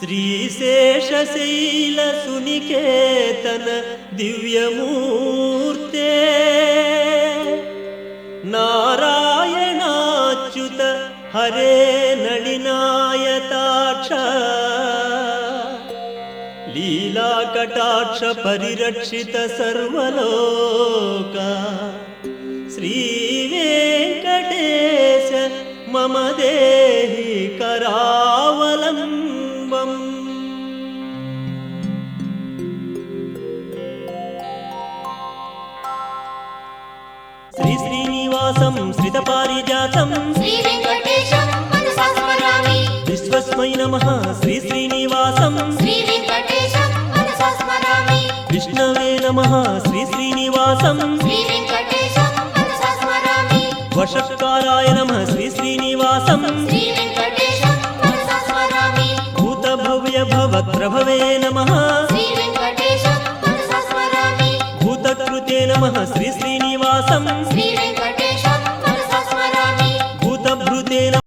श्रीशेषशैलसुनिकेतन दिव्यमूर्ते नारायणाच्युत हरे नलिनायताक्ष लीलाकटाक्ष परिरक्षित सर्वलोक श्रीवेंकटेश मम देहि करावलंबम्। श्री श्रीनिवासं श्रितपारिजातं श्री वेंकटेशं मनसा स्मरामि। विश्वस्मै नमः श्री श्रीनिवासं श्री वेंकटेशं मनसा स्मरामि। विष्णवे नमः श्री श्रीनिवासं श्री वेंकटेशं मनसा स्मरामि। वषट्काराय नमः श्री श्रीनिवासं श्री वेंकटेशं मनसा स्मरामि। भूतभव्य भवत्प्रभवे नमः श्री वेंकटेशं मनसा स्मरामि। भूतकृते नमः श्री श्रीनिवासं श्री वेंकटेशं